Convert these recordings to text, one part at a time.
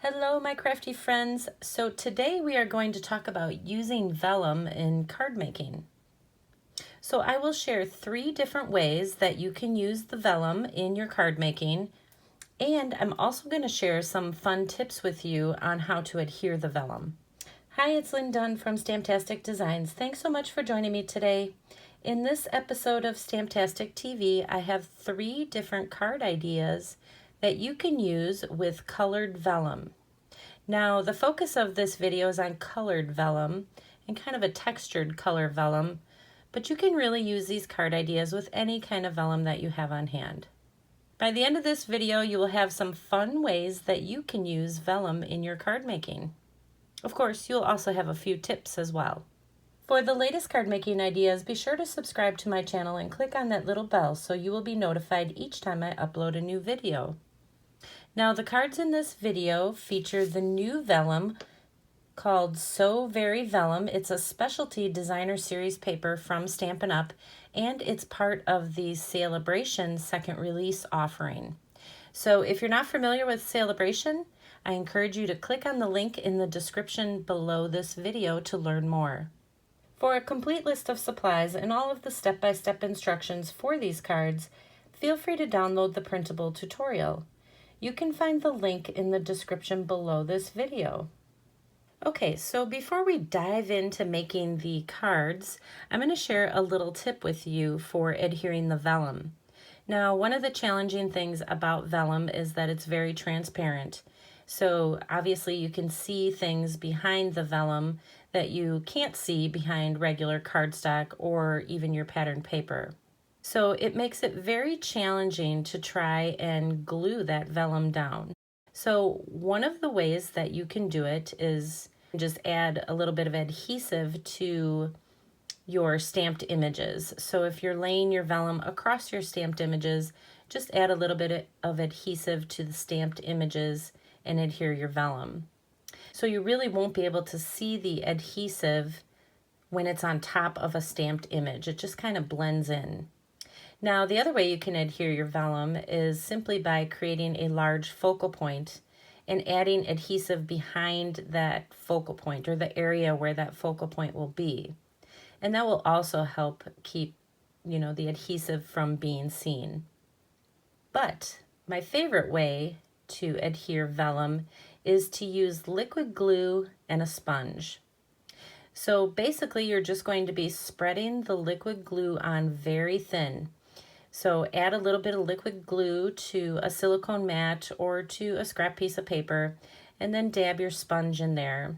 Hello, my crafty friends. So today we are going to talk about using vellum in card making. So I will share 3 different ways that you can use the vellum in your card making, and I'm also going to share some fun tips with you on how to adhere the vellum. Hi, it's Lynn Dunn from Stamptastic Designs. Thanks so much for joining me today. In this episode of Stamptastic TV, I have 3 different card ideas that you can use with colored vellum. Now, the focus of this video is on colored vellum and kind of a textured color vellum, but you can really use these card ideas with any kind of vellum that you have on hand. By the end of this video, you will have some fun ways that you can use vellum in your card making. Of course, you'll also have a few tips as well. For the latest card making ideas, be sure to subscribe to my channel and click on that little bell so you will be notified each time I upload a new video. Now, the cards in this video feature the new vellum called So Very Vellum. It's a specialty designer series paper from Stampin' Up, and it's part of the Saleabration second release offering. So if you're not familiar with Saleabration, I encourage you to click on the link in the description below this video to learn more. For a complete list of supplies and all of the step-by-step instructions for these cards, feel free to download the printable tutorial. You can find the link in the description below this video. Okay, so before we dive into making the cards, I'm going to share a little tip with you for adhering the vellum. Now, one of the challenging things about vellum is that it's very transparent. So obviously you can see things behind the vellum that you can't see behind regular cardstock or even your patterned paper. So it makes it very challenging to try and glue that vellum down. So one of the ways that you can do it is just add a little bit of adhesive to your stamped images. So if you're laying your vellum across your stamped images, just add a little bit of adhesive to the stamped images and adhere your vellum. So you really won't be able to see the adhesive when it's on top of a stamped image. It just kind of blends in. Now, the other way you can adhere your vellum is simply by creating a large focal point and adding adhesive behind that focal point or the area where that focal point will be. And that will also help keep, the adhesive from being seen. But my favorite way to adhere vellum is to use liquid glue and a sponge. So basically, you're just going to be spreading the liquid glue on very thin. So add a little bit of liquid glue to a silicone mat or to a scrap piece of paper, and then dab your sponge in there.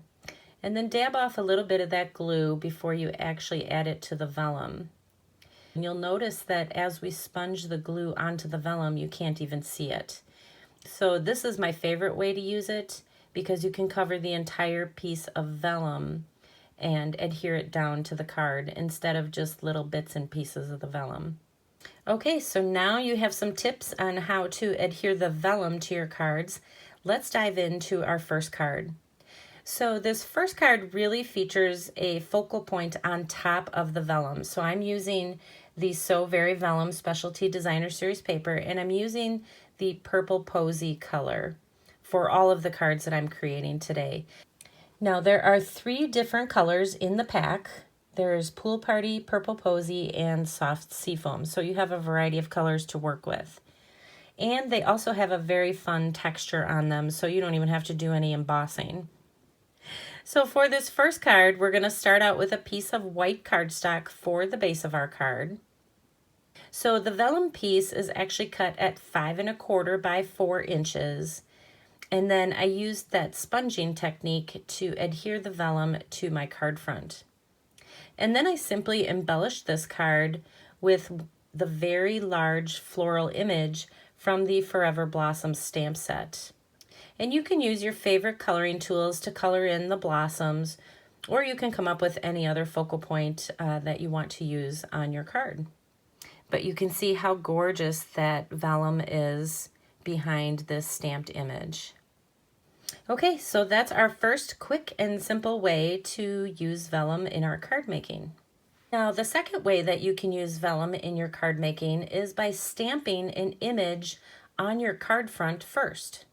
And then dab off a little bit of that glue before you actually add it to the vellum. And you'll notice that as we sponge the glue onto the vellum, you can't even see it. So this is my favorite way to use it because you can cover the entire piece of vellum and adhere it down to the card instead of just little bits and pieces of the vellum. Okay, so now you have some tips on how to adhere the vellum to your cards. Let's dive into our first card. So this first card really features a focal point on top of the vellum. So I'm using the So Very Vellum Specialty Designer Series paper, and I'm using the purple posy color for all of the cards that I'm creating today. Now there are 3 different colors in the pack. There's Pool Party, Purple Posy, and Soft Seafoam. So you have a variety of colors to work with. And they also have a very fun texture on them, so you don't even have to do any embossing. So for this first card, we're going to start out with a piece of white cardstock for the base of our card. So the vellum piece is actually cut at 5 1/4 by 4 inches. And then I used that sponging technique to adhere the vellum to my card front. And then I simply embellished this card with the very large floral image from the Forever Blossoms stamp set. And you can use your favorite coloring tools to color in the blossoms, or you can come up with any other focal point that you want to use on your card. But you can see how gorgeous that vellum is behind this stamped image. Okay, so that's our first quick and simple way to use vellum in our card making. Now, the second way that you can use vellum in your card making is by stamping an image on your card front first.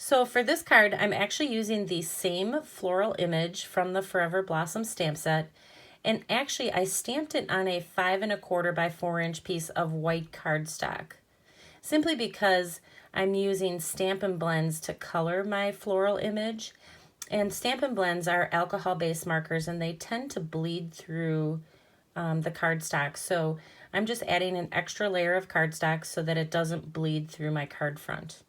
So for this card, I'm actually using the same floral image from the Forever Blossoms stamp set. And actually, I stamped it on a 5 1/4 by 4-inch piece of white cardstock, simply because I'm using Stampin' Blends to color my floral image. And Stampin' Blends are alcohol-based markers, and they tend to bleed through the cardstock. So I'm just adding an extra layer of cardstock so that it doesn't bleed through my card front.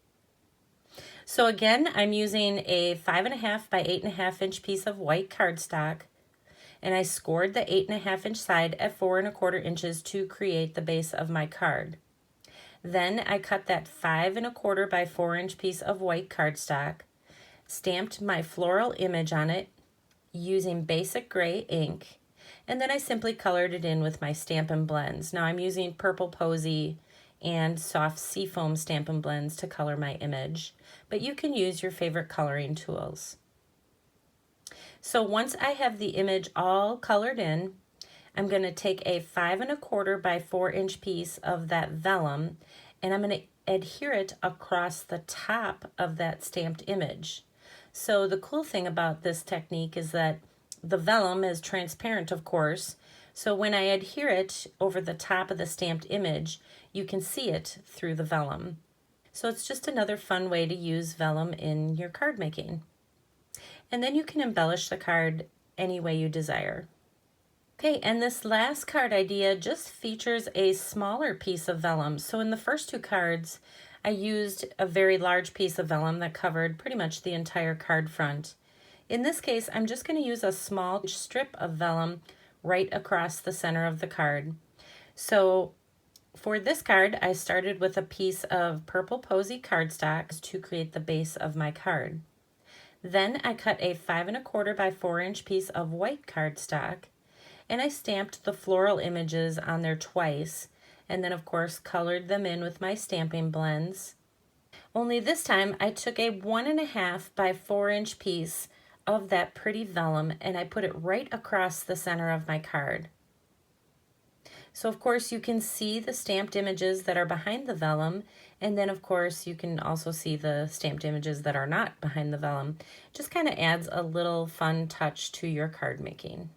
So again, I'm using a 5 1/2 by 8 1/2 inch piece of white cardstock, and I scored the 8 1/2 inch side at 4 1/4 inches to create the base of my card. Then I cut that 5 1/4 by 4-inch piece of white cardstock, stamped my floral image on it using basic gray ink, and then I simply colored it in with my Stampin' Blends. Now I'm using Purple Posy and Soft Seafoam Stampin' Blends to color my image, but you can use your favorite coloring tools. So once I have the image all colored in, I'm going to take a 5 1/4 by 4-inch piece of that vellum, and I'm going to adhere it across the top of that stamped image. So the cool thing about this technique is that the vellum is transparent, of course, so when I adhere it over the top of the stamped image, you can see it through the vellum. So it's just another fun way to use vellum in your card making. And then you can embellish the card any way you desire. Okay, and this last card idea just features a smaller piece of vellum. So in the first two cards, I used a very large piece of vellum that covered pretty much the entire card front. In this case, I'm just going to use a small strip of vellum right across the center of the card. So for this card, I started with a piece of Purple Posy cardstock to create the base of my card. Then I cut a 5 1/4 by 4-inch piece of white cardstock, and I stamped the floral images on there twice, and then of course colored them in with my Stampin' Blends. Only this time I took a 1 1/2 by 4-inch piece of that pretty vellum, and I put it right across the center of my card. So of course you can see the stamped images that are behind the vellum, and then of course you can also see the stamped images that are not behind the vellum. Just kind of adds a little fun touch to your card making.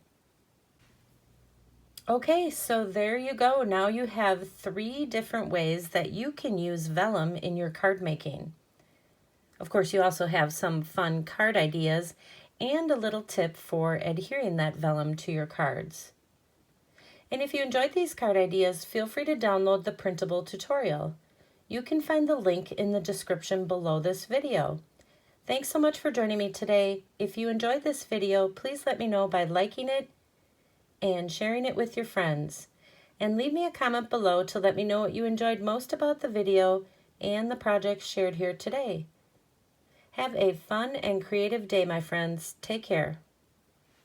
Okay, so there you go. Now you have 3 different ways that you can use vellum in your card making. Of course, you also have some fun card ideas and a little tip for adhering that vellum to your cards. And if you enjoyed these card ideas, feel free to download the printable tutorial. You can find the link in the description below this video. Thanks so much for joining me today. If you enjoyed this video, please let me know by liking it and sharing it with your friends. And leave me a comment below to let me know what you enjoyed most about the video and the projects shared here today. Have a fun and creative day, my friends. Take care.